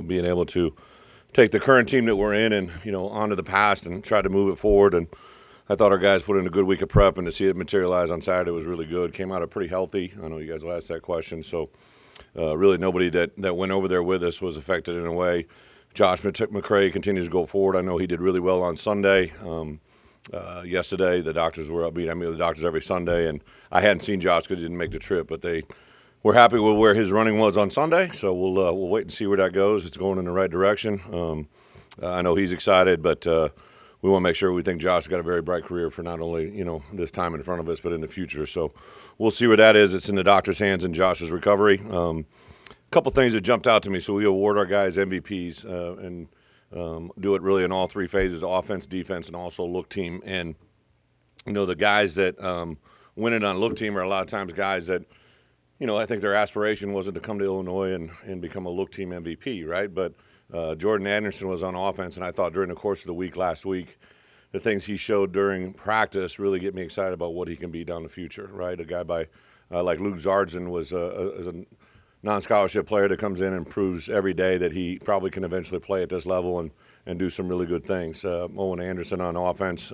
being able to take the current team that we're in and, onto the past and try to move it forward. And I thought our guys put in a good week of prep, and to see it materialize on Saturday was really good. Came out pretty healthy. I know you guys will ask that question. So really nobody that went over there with us was affected in a way. Josh McCray continues to go forward. I know he did really well on Sunday. Yesterday, the doctors were upbeat. I meet with the doctors every Sunday, and I hadn't seen Josh because he didn't make the trip, but they were happy with where his running was on Sunday. So we'll wait and see where that goes. It's going in the right direction. I know he's excited, but we want to make sure we think Josh got a very bright career for not only this time in front of us, but in the future. So we'll see where that is. It's in the doctor's hands and Josh's recovery. A couple things that jumped out to me. So we award our guys MVPs and do it really in all three phases: offense, defense, and also look team. And the guys that win it on look team are a lot of times guys that I think their aspiration wasn't to come to Illinois and become a look team MVP, right? But Jordan Anderson was on offense, and I thought during the course of the week last week, the things he showed during practice really get me excited about what he can be down the future, right? A guy like Luke Zardzin was a non-scholarship player that comes in and proves every day that he probably can eventually play at this level and do some really good things. Owen Anderson on offense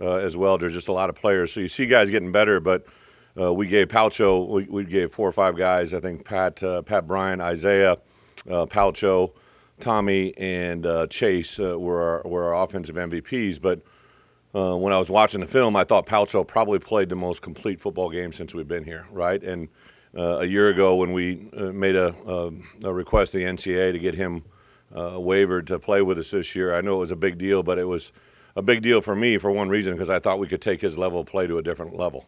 as well. There's just a lot of players. So you see guys getting better, but we gave Palcho, we gave 4 or 5 guys, I think Pat Bryant, Isaiah, Palcho, Tommy, and Chase were our offensive MVPs. But when I was watching the film, I thought Palcho probably played the most complete football game since we've been here, right? And a year ago when we made a request to the NCAA to get him waived to play with us this year, I know it was a big deal, but it was a big deal for me for one reason, because I thought we could take his level of play to a different level.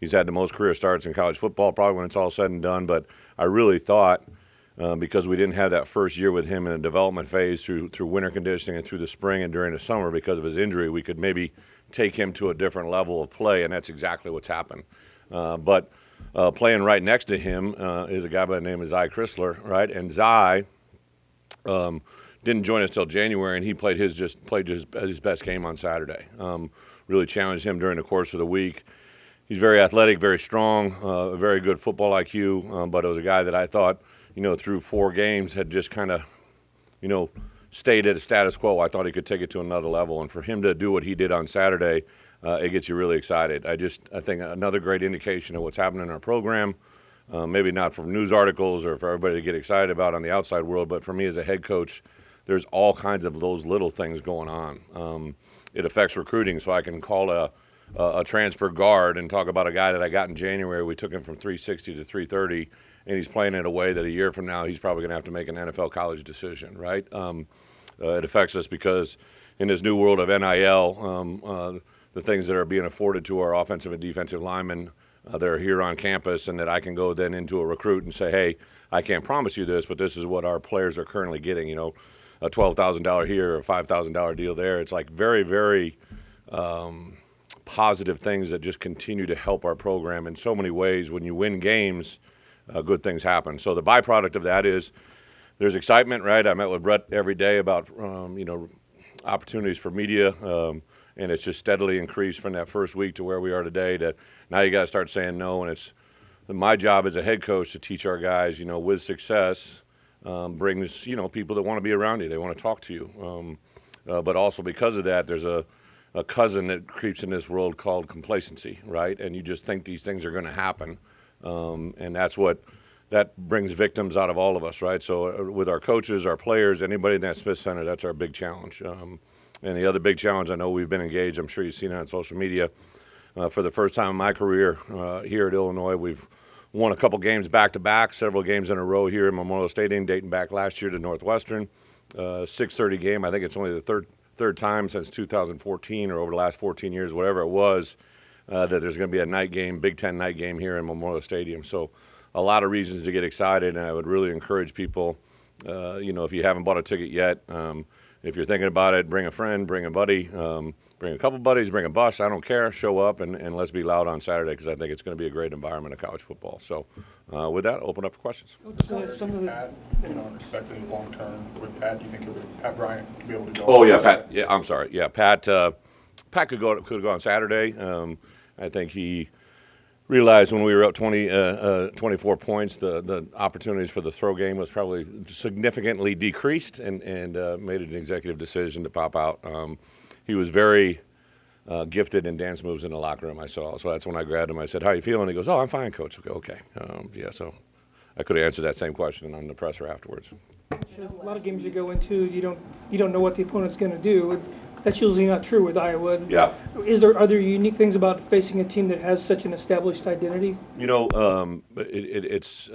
He's had the most career starts in college football probably when it's all said and done, but I really thought because we didn't have that first year with him in a development phase through winter conditioning and through the spring and during the summer because of his injury, we could maybe take him to a different level of play, and that's exactly what's happened. But playing right next to him is a guy by the name of Zy Chrysler, right? And Zy didn't join us till January, and he played his best game on Saturday. Really challenged him during the course of the week. He's very athletic, very strong, very good football IQ, but it was a guy that I thought, through 4 games had just kind of, stayed at a status quo. I thought he could take it to another level, and for him to do what he did on Saturday, it gets you really excited. I think another great indication of what's happening in our program, maybe not from news articles or for everybody to get excited about on the outside world, but for me as a head coach, there's all kinds of those little things going on. It affects recruiting, so I can call a transfer guard and talk about a guy that I got in January. We took him from 360 to 330, and he's playing in a way that a year from now he's probably going to have to make an NFL college decision, right? It affects us because in this new world of NIL, the things that are being afforded to our offensive and defensive linemen that are here on campus, and that I can go then into a recruit and say, hey, I can't promise you this, but this is what our players are currently getting, a $12,000 here or a $5,000 deal there. It's like very, very positive things that just continue to help our program in so many ways. When you win games, good things happen. So the byproduct of that is there's excitement, right? I met with Bret every day about, opportunities for media, and it's just steadily increased from that first week to where we are today. That now you got to start saying no, and it's my job as a head coach to teach our guys, with success brings, people that want to be around you. They want to talk to you. But also because of that, there's a cousin that creeps in this world called complacency, right? And you just think these things are going to happen. And that brings victims out of all of us, right? So with our coaches, our players, anybody in that Smith Center, that's our big challenge. And the other big challenge, I know we've been engaged, I'm sure you've seen it on social media. For the first time in my career here at Illinois, we've won a couple games back-to-back, several games in a row here in Memorial Stadium, dating back last year to Northwestern. 6:30 game, I think it's only the third time since 2014 or over the last 14 years, whatever it was, that there's going to be a night game, Big Ten night game here in Memorial Stadium. So a lot of reasons to get excited, and I would really encourage people, if you haven't bought a ticket yet, if you're thinking about it, bring a friend, bring a buddy, bring a couple buddies, bring a bus, I don't care, show up, and let's be loud on Saturday, because I think it's going to be a great environment of college football. So with that, I'll open up for questions. Some of the Pat, expecting long term with Pat, do you think Pat Bryant be able to go? Oh yeah, Pat. Yeah, I'm sorry. Yeah, Pat. Pat could go on Saturday. I think he realized when we were up 24 points, the opportunities for the throw game was probably significantly decreased, and made an executive decision to pop out. He was very gifted in dance moves in the locker room, I saw. So that's when I grabbed him. I said, "How you feeling?" He goes, "Oh, I'm fine, coach." Okay. Yeah, so I could have answered that same question on the presser afterwards. A lot of games you go into, you don't know what the opponent's going to do. That's usually not true with Iowa. Yeah. Are there unique things about facing a team that has such an established identity? You know, it's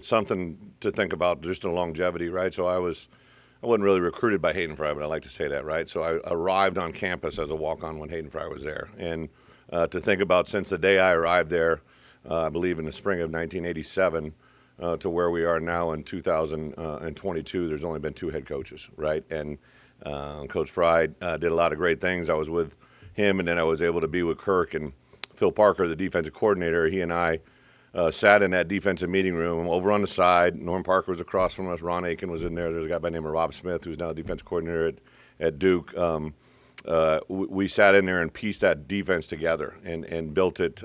something to think about, just the longevity, right? So I wasn't really recruited by Hayden Fry, but I like to say that, right? So I arrived on campus as a walk-on when Hayden Fry was there, and to think about since the day I arrived there, I believe in the spring of 1987. To where we are now in 2022, there's only been 2 head coaches, right? And Coach Fry did a lot of great things. I was with him, and then I was able to be with Kirk and Phil Parker, the defensive coordinator. He and I sat in that defensive meeting room over on the side. Norm Parker was across from us. Ron Aiken was in there. There's a guy by the name of Rob Smith, who's now the defensive coordinator at Duke. We sat in there and pieced that defense together and built it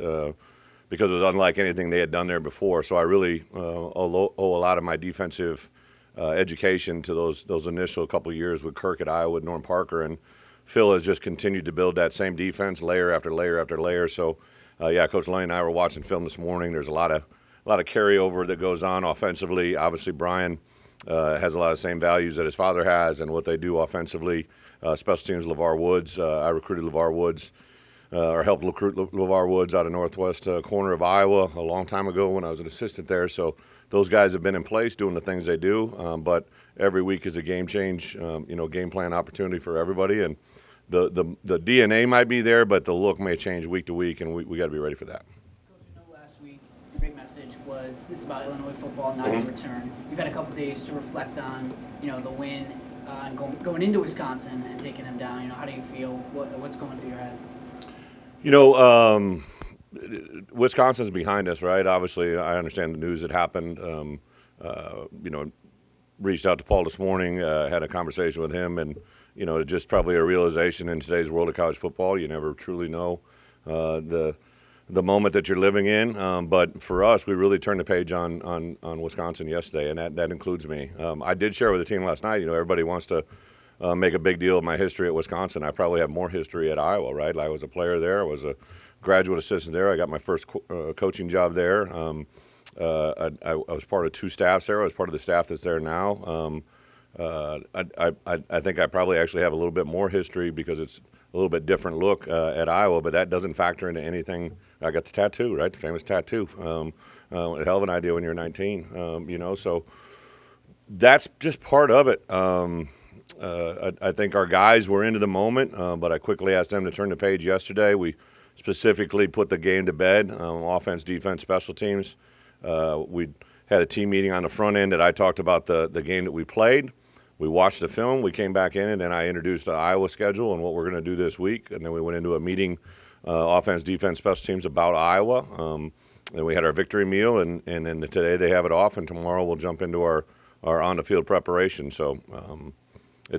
because it was unlike anything they had done there before. So I really owe a lot of my defensive education to those initial couple of years with Kirk at Iowa, with Norm Parker, and Phil has just continued to build that same defense layer after layer after layer. So, yeah, Coach Lane and I were watching film this morning. There's a lot of carryover that goes on offensively. Obviously, Brian has a lot of the same values that his father has and what they do offensively. Special teams, LeVar Woods. I recruited LeVar Woods. Or helped recruit LeVar Woods out of northwest corner of Iowa a long time ago when I was an assistant there. So those guys have been in place doing the things they do, but every week is a game change, game plan opportunity for everybody. And the DNA might be there, but the look may change week to week, and we got to be ready for that. Coach, I know last week your big message was this is about Illinois football, not your return. You've had a couple days to reflect on, the win and going into Wisconsin and taking them down. How do you feel? What's going through your head? Wisconsin's behind us, right? Obviously, I understand the news that happened. Reached out to Paul this morning, had a conversation with him, and, just probably a realization in today's world of college football, you never truly know the moment that you're living in. But for us, we really turned the page on Wisconsin yesterday, and that includes me. I did share with the team last night, everybody wants to make a big deal of my history at Wisconsin. I probably have more history at Iowa, right? I was a player there. I was a graduate assistant there. I got my first coaching job there. I was part of 2 staffs there. I was part of the staff that's there now. I think I probably actually have a little bit more history because it's a little bit different look at Iowa, but that doesn't factor into anything. I got the tattoo, right? The famous tattoo. A hell of an idea when you're 19, so that's just part of it. I think our guys were into the moment, but I quickly asked them to turn the page yesterday. We specifically put the game to bed, offense, defense, special teams. We had a team meeting on the front end that I talked about the game that we played. We watched the film. We came back in, and then I introduced the Iowa schedule and what we're going to do this week. And then we went into a meeting, offense, defense, special teams, about Iowa. Then we had our victory meal, and then today they have it off, and tomorrow we'll jump into our on-the-field preparation. So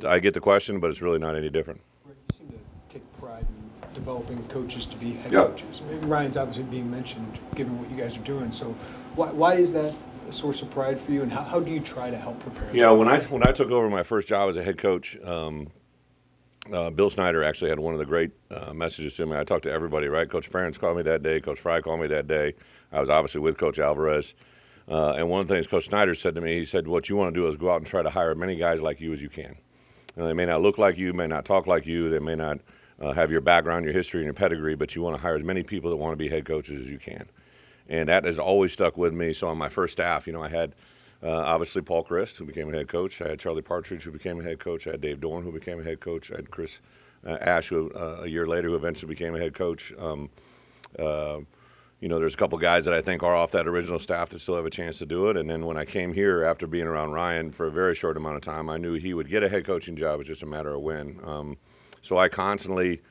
I get the question, but it's really not any different. You seem to take pride in developing coaches to be head Yeah. coaches. Maybe Ryan's obviously being mentioned, given what you guys are doing. So why is that a source of pride for you, and how do you try to help prepare? Yeah, when I took over my first job as a head coach, Bill Snyder actually had one of the great messages to me. I talked to everybody, right? Coach Ferentz called me that day. Coach Fry called me that day. I was obviously with Coach Alvarez. And one of the things Coach Snyder said to me, he said, what you want to do is go out and try to hire as many guys like you as you can. They may not look like you, may not talk like you, they may not have your background, your history, and your pedigree, but you want to hire as many people that want to be head coaches as you can. And that has always stuck with me. So on my first staff, I had obviously Paul Christ, who became a head coach. I had Charlie Partridge, who became a head coach. I had Dave Dorn, who became a head coach. I had Chris Ash, who a year later, who eventually became a head coach. There's a couple guys that I think are off that original staff that still have a chance to do it. And then when I came here after being around Ryan for a very short amount of time, I knew he would get a head coaching job. It's just a matter of when. So I constantly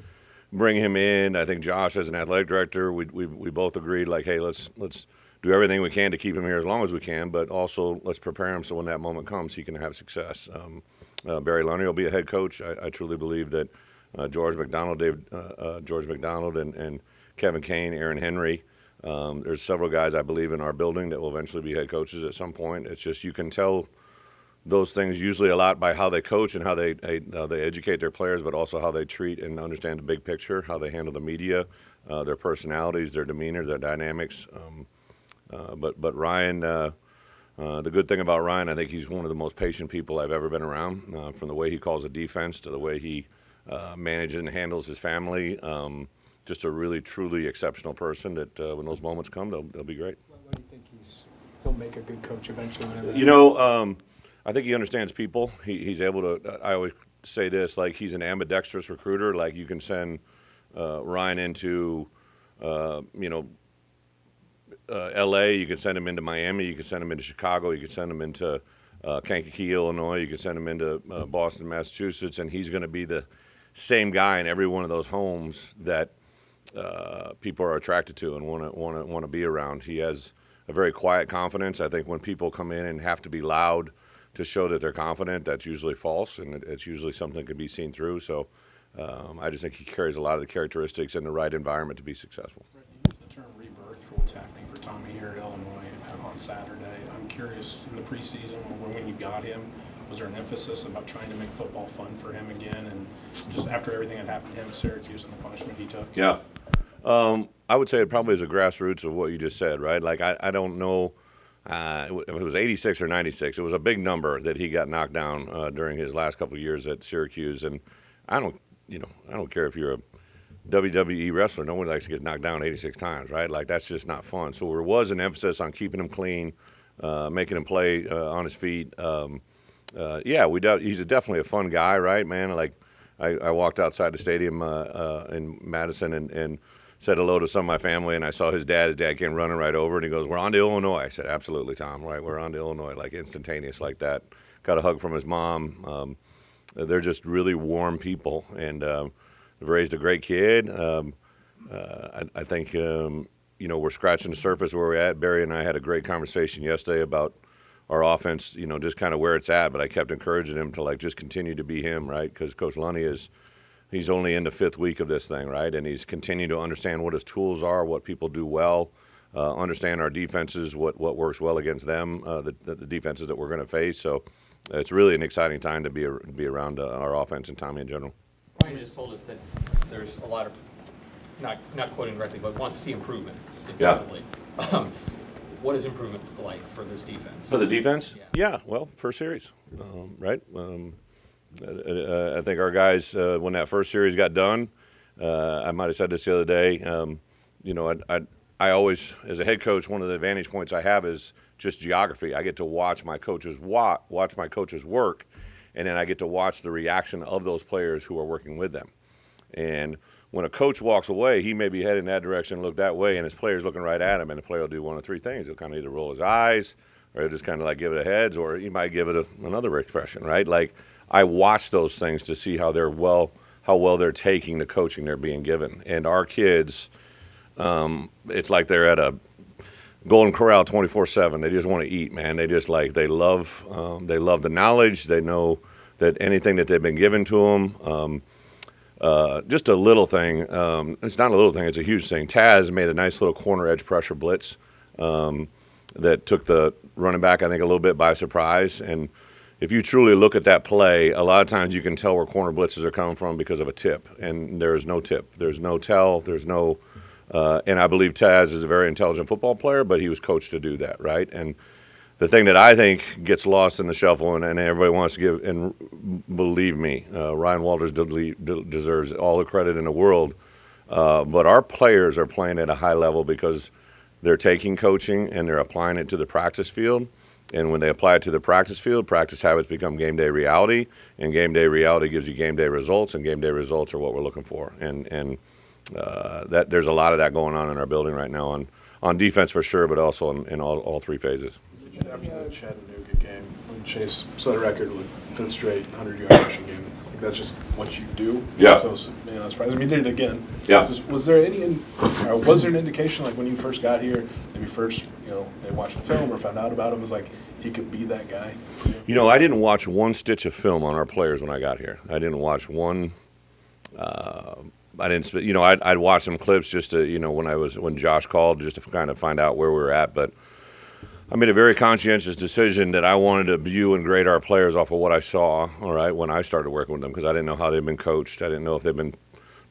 bring him in. I think Josh, as an athletic director, we both agreed, like, hey, let's do everything we can to keep him here as long as we can, but also let's prepare him so when that moment comes, he can have success. Barry Loney will be a head coach. I truly believe that George McDonald, and Kevin Kane, Aaron Henry, There's several guys I believe in our building that will eventually be head coaches at some point. It's just you can tell those things usually a lot by how they coach and how they educate their players, but also how they treat and understand the big picture, how they handle the media, their personalities, their demeanor, their dynamics. But Ryan, the good thing about Ryan, I think he's one of the most patient people I've ever been around, from the way he calls a defense to the way he manages and handles his family. Just a really, truly exceptional person that when those moments come, they'll be great. Why do you think he'll make a good coach eventually? Whenever You know, I think he understands people. He's able to, I always say this, like he's an ambidextrous recruiter. Like you can send Ryan into, L.A., you can send him into Miami, you can send him into Chicago, you can send him into Kankakee, Illinois, you can send him into Boston, Massachusetts, and he's going to be the same guy in every one of those homes that people are attracted to and want to be around. He has a very quiet confidence. I think when people come in and have to be loud to show that they're confident, that's usually false, and it's usually something that can be seen through. So I just think he carries a lot of the characteristics in the right environment to be successful. You used the term rebirth for what's happening for Tommy here at Illinois on Saturday. I'm curious, in the preseason, or when you got him, was there an emphasis about trying to make football fun for him again? And just after everything that happened to him at Syracuse and the punishment he took? Yeah. I would say it probably is a grassroots of what you just said, right? Like, I don't know if it was 86 or 96. It was a big number that he got knocked down during his last couple of years at Syracuse. And I don't care if you're a WWE wrestler. No one likes to get knocked down 86 times, right? Like, that's just not fun. So there was an emphasis on keeping him clean, making him play on his feet. He's definitely a fun guy, right, man? Like, I walked outside the stadium in Madison and said hello to some of my family, and I saw his dad. His dad came running right over, and he goes, "We're on to Illinois." I said, "Absolutely, Tom, right? We're on to Illinois," like instantaneous like that. Got a hug from his mom. They're just really warm people, and they've raised a great kid. I think, we're scratching the surface where we're at. Barry and I had a great conversation yesterday about our offense, just kind of where it's at, but I kept encouraging him to just continue to be him, right? Because Coach Lunny he's only in the 5th week of this thing, right? And he's continuing to understand what his tools are, what people do well, understand our defenses, what works well against them, the defenses that we're going to face. So it's really an exciting time to be around our offense and Tommy in general. Ryan just told us that there's a lot of, not quoting directly, but wants to see improvement defensively. What does improvement look like for this defense? For the defense? Yeah. Well, first series, right? I think our guys, when that first series got done, I might have said this the other day, I always, as a head coach, one of the advantage points I have is just geography. I get to watch my coaches watch my coaches work, and then I get to watch the reaction of those players who are working with them. And when a coach walks away, he may be heading that direction, look that way, and his player's looking right at him, and the player will do one of 3 things. He'll kind of either roll his eyes, or he'll just kind of give it a heads, or he might give it another expression, right? Like, I watch those things to see how well they're taking the coaching they're being given. And our kids, it's like they're at a Golden Corral 24/7. They just want to eat, man. They just they love the knowledge. They know that anything that they've been given to them. Just a little thing. It's not a little thing. It's a huge thing. Taz made a nice little corner edge pressure blitz that took the running back, I think, a little bit by surprise. And if you truly look at that play, a lot of times you can tell where corner blitzes are coming from because of a tip. And there is no tip. There's no tell. There's no and I believe Taz is a very intelligent football player, but he was coached to do that, right? And the thing that I think gets lost in the shuffle, and everybody wants to give, and believe me, Ryan Walters deserves all the credit in the world, but our players are playing at a high level because they're taking coaching and they're applying it to the practice field. And when they apply it to the practice field, practice habits become game day reality, and game day reality gives you game day results, and game day results are what we're looking for. And that there's a lot of that going on in our building right now on defense for sure, but also in all 3 phases. After the Chattanooga game, when Chase set a record with 5th straight 100-yard rushing game, I think that's just what you do. Yeah. So, that's surprising. I mean, you did it again. Yeah. Was there an indication, like when you first got here, maybe first, they watched the film or found out about him, was like he could be that guy? I didn't watch one stitch of film on our players when I got here. I didn't watch one I didn't, I'd watch some clips just to, when Josh called, just to kind of find out where we were at. But I made a very conscientious decision that I wanted to view and grade our players off of what I saw, all right, when I started working with them, because I didn't know how they'd been coached. I didn't know if they'd been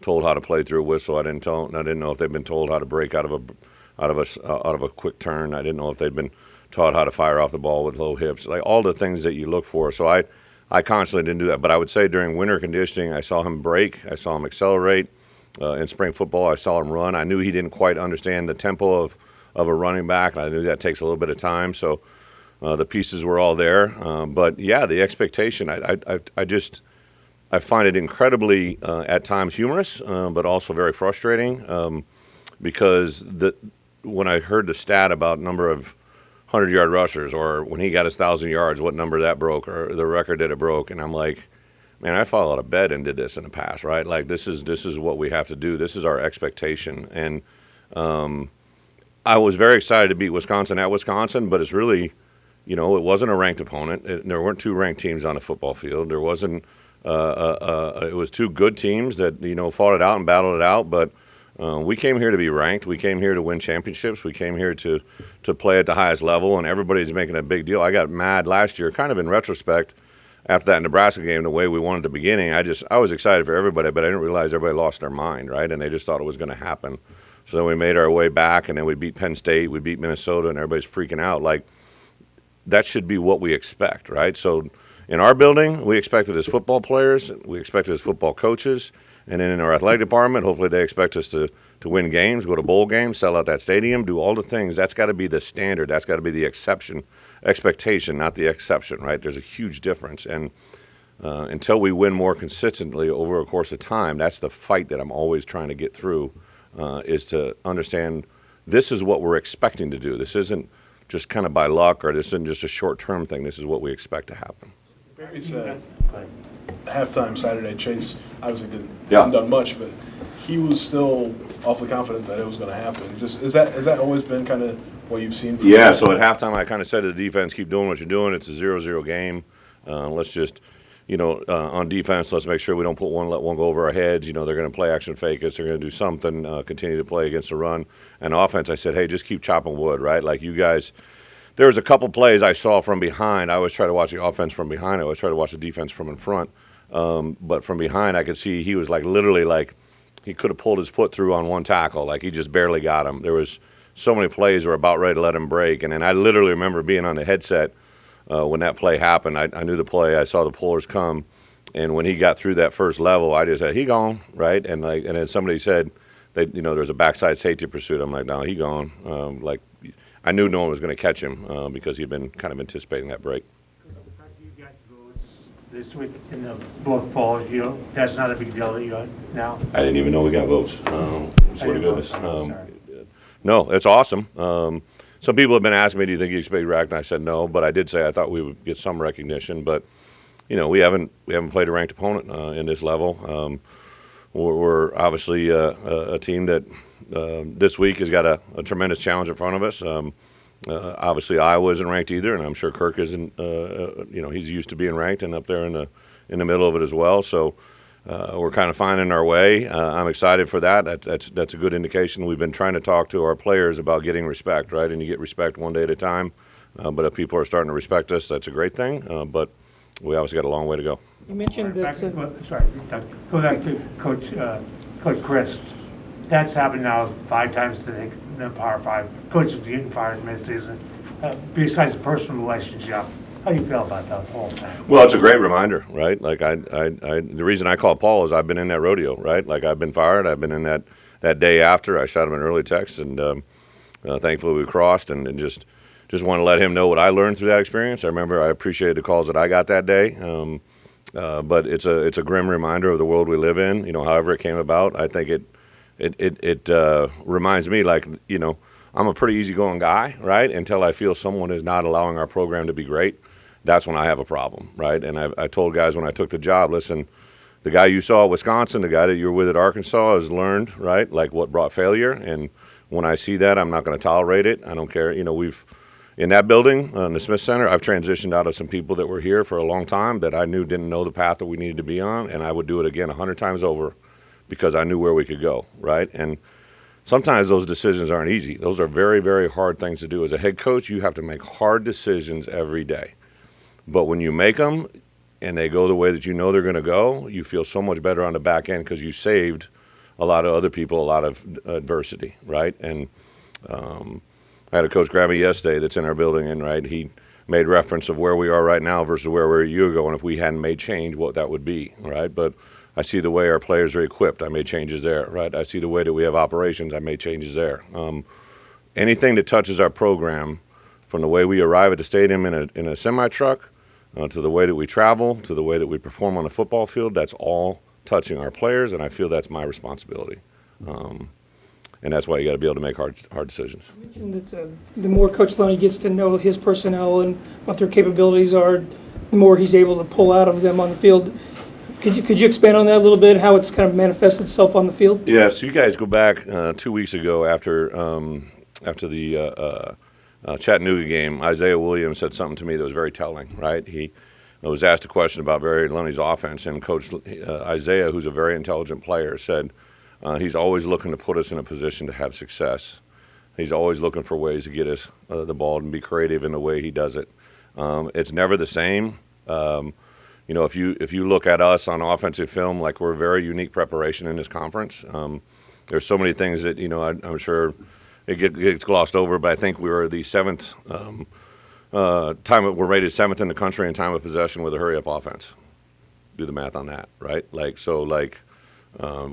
told how to play through a whistle. I didn't know if they'd been told how to break out of a quick turn. I didn't know if they'd been taught how to fire off the ball with low hips, like all the things that you look for. So I constantly didn't do that. But I would say during winter conditioning, I saw him break. I saw him accelerate. In spring football, I saw him run. I knew he didn't quite understand the tempo of a running back, and I knew that takes a little bit of time. So the pieces were all there. But, yeah, the expectation, I find it incredibly, at times, humorous, but also very frustrating because when I heard the stat about number of 100-yard rushers, or when he got his 1,000 yards, what number that broke, or the record that it broke, and I'm like, man, I fell out of bed and did this in the past, right? Like, this is what we have to do. This is our expectation. And I was very excited to beat Wisconsin at Wisconsin, but it's really, it wasn't a ranked opponent. There weren't two ranked teams on the football field. There wasn't it was two good teams that, fought it out and battled it out, but we came here to be ranked. We came here to win championships. We came here to play at the highest level, and everybody's making a big deal. I got mad last year, kind of in retrospect, after that Nebraska game, the way we won at the beginning. I was excited for everybody, but I didn't realize everybody lost their mind, right? And they just thought it was going to happen. So then we made our way back, and then we beat Penn State, we beat Minnesota, and everybody's freaking out. Like, that should be what we expect, right? So in our building, we expect it as football players, we expect it as football coaches, and then in our athletic department, hopefully they expect us to win games, go to bowl games, sell out that stadium, do all the things. That's got to be the standard. That's got to be the expectation, not the exception, right? There's a huge difference. And until we win more consistently over a course of time, that's the fight that I'm always trying to get through, is to understand this is what we're expecting to do. This isn't just kind of by luck, or this isn't just a short-term thing. This is what we expect to happen. Barry said halftime Saturday, Chase obviously hadn't done much, but he was still awfully confident that it was going to happen. Just has that always been kind of what you've seen from Yeah, so at halftime I kind of said to the defense, keep doing what you're doing. It's a 0-0 game. Let's just, on defense, let's make sure we don't let one go over our heads. They're going to play action fake us. They're going to do something, continue to play against the run. And offense, I said, hey, just keep chopping wood, right? Like you guys, there was a couple plays I saw from behind. I always try to watch the offense from behind. I always try to watch the defense from in front. But from behind, I could see he was literally he could have pulled his foot through on one tackle. Like he just barely got him. There was so many plays were about ready to let him break. And then I literally remember being on the headset when that play happened. I knew the play. I saw the pullers come. And when he got through that first level, I just said, he gone, right? And then somebody said, there's a backside safety pursuit. I'm like, no, he gone. I knew no one was going to catch him because he'd been kind of anticipating that break. You got votes this week in the book polls. That's not a big deal that you got now. I didn't even know we got votes. Swear to goodness. No, it's awesome. Some people have been asking me, do you think you expect ranked? And I said no, but I did say I thought we would get some recognition. But we haven't played a ranked opponent in this level. We're obviously a team that this week has got a tremendous challenge in front of us. Obviously, Iowa isn't ranked either, and I'm sure Kirk isn't. He's used to being ranked and up there in the middle of it as well. So we're kind of finding our way. I'm excited for that. That's a good indication. We've been trying to talk to our players about getting respect, right? And you get respect one day at a time. But if people are starting to respect us, that's a great thing. But we obviously got a long way to go. You mentioned that. Go back to Coach Christ. That's happened now 5 times today in the Power 5. Coaches getting fired mid-season. Besides the personal relationship, how do you feel about that whole thing? Well, it's a great reminder, right? Like the reason I call Paul is I've been in that rodeo, right? Like I've been fired. I've been in that day after. I shot him an early text, and thankfully we crossed, and just want to let him know what I learned through that experience. I remember I appreciated the calls that I got that day. But it's a grim reminder of the world we live in. However it came about, I think it reminds me, I'm a pretty easygoing guy, right? Until I feel someone is not allowing our program to be great, that's when I have a problem, right? And I told guys when I took the job, listen, the guy you saw at Wisconsin, the guy that you were with at Arkansas has learned, right, like what brought failure. And when I see that, I'm not going to tolerate it. I don't care. We've in that building, in the Smith Center, I've transitioned out of some people that were here for a long time that I knew didn't know the path that we needed to be on, and I would do it again 100 times over because I knew where we could go, right? And sometimes those decisions aren't easy. Those are very, very hard things to do. As a head coach, you have to make hard decisions every day. But when you make them and they go the way that you know they're going to go, you feel so much better on the back end because you saved a lot of other people a lot of adversity, right? And I had a coach grab me yesterday that's in our building, and right, he made reference of where we are right now versus where we were a year ago, and if we hadn't made change, what that would be, right? But I see the way our players are equipped. I made changes there, right? I see the way that we have operations. I made changes there. Anything that touches our program, from the way we arrive at the stadium in a semi-truck, to the way that we travel, to the way that we perform on the football field, that's all touching our players, and I feel that's my responsibility. And that's why you got to be able to make hard decisions. You mentioned that the more Coach Loney gets to know his personnel and what their capabilities are, the more he's able to pull out of them on the field. Could you expand on that a little bit, how it's kind of manifested itself on the field? Yeah, so you guys go back 2 weeks ago after the Chattanooga game, Isaiah Williams said something to me that was very telling, right? He was asked a question about Barry Lunny's offense, and Coach Isaiah, who's a very intelligent player, said he's always looking to put us in a position to have success. He's always looking for ways to get us the ball and be creative in the way he does it. It's never the same. If you look at us on offensive film, like we're a very unique preparation in this conference. There's so many things that, I'm sure it gets glossed over, but I think we were the seventh we're rated seventh in the country in time of possession with a hurry-up offense. Do the math on that, right?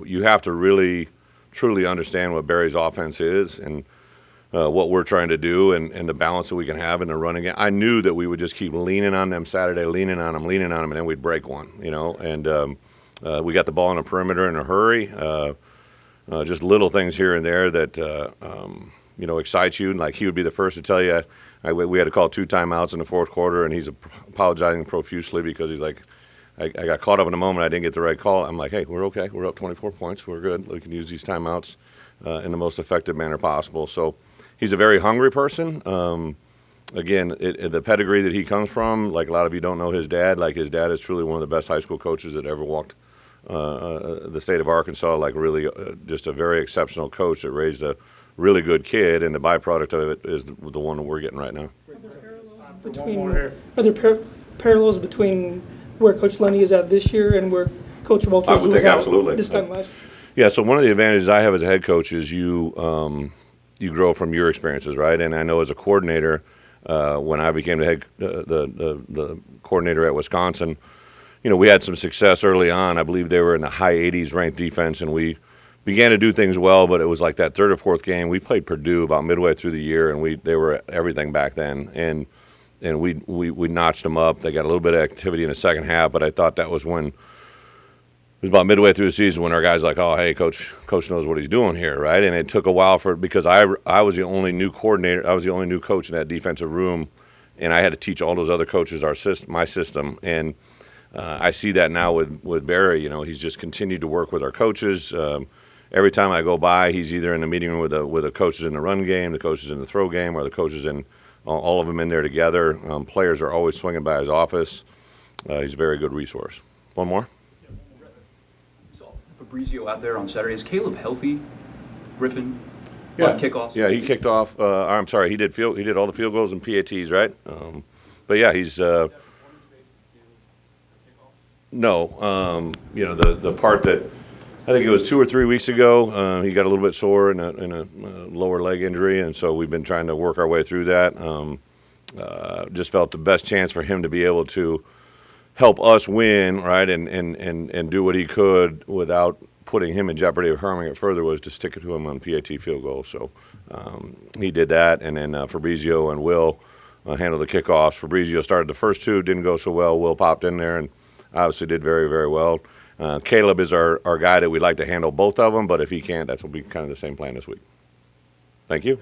You have to really, truly understand what Barry's offense is and what we're trying to do and the balance that we can have in the running game. I knew that we would just keep leaning on them Saturday, leaning on them, and then we'd break one, And we got the ball in a perimeter in a hurry. Just little things here and there that, excite you. Like he would be the first to tell you, we had to call 2 timeouts in the fourth quarter, and he's apologizing profusely because he's like, I got caught up in the moment. I didn't get the right call. I'm like, hey, we're okay. We're up 24 points. We're good. We can use these timeouts in the most effective manner possible. So he's a very hungry person. Again, the pedigree that he comes from, like a lot of you don't know his dad. Like his dad is truly one of the best high school coaches that ever walked the state of Arkansas. Like really just a very exceptional coach that raised a really good kid, and the byproduct of it is the one that we're getting right now. Are there parallels between where Coach Lenny is at this year and where Coach Walters was at this time last year? Yeah, so one of the advantages I have as a head coach is you grow from your experiences, right? And I know as a coordinator, when I became the coordinator at Wisconsin, we had some success early on. I believe they were in the high 80s ranked defense, and we began to do things well, but it was like that third or fourth game. We played Purdue about midway through the year, and they were everything back then. And we notched them up. They got a little bit of activity in the second half, but I thought that was when it was about midway through the season when our guys like, oh, hey, coach knows what he's doing here, right? And it took a while because I was the only new coordinator. I was the only new coach in that defensive room, and I had to teach all those other coaches my system. And I see that now with Barry. He's just continued to work with our coaches. Every time I go by, he's either in the meeting room with the coaches in the run game, the coaches in the throw game, or the coaches in all of them in there together. Players are always swinging by his office. He's a very good resource. One more? Fabrizio out there on Saturday. Is Caleb healthy? Griffin? Yeah. Kickoffs? Yeah, he kicked off. I'm sorry, he did all the field goals and PATs, right? But yeah, he's no. The part that I think it was 2 or 3 weeks ago, he got a little bit sore in a lower leg injury, and so we've been trying to work our way through that. Just felt the best chance for him to be able to help us win, right, and do what he could without putting him in jeopardy of harming it further was to stick it to him on PAT field goal. So he did that, and then Fabrizio and Will handled the kickoffs. Fabrizio started the first 2, didn't go so well. Will popped in there and obviously did very, very well. Caleb is our guy that we'd like to handle both of them, but if he can't, that will be kind of the same plan this week. Thank you.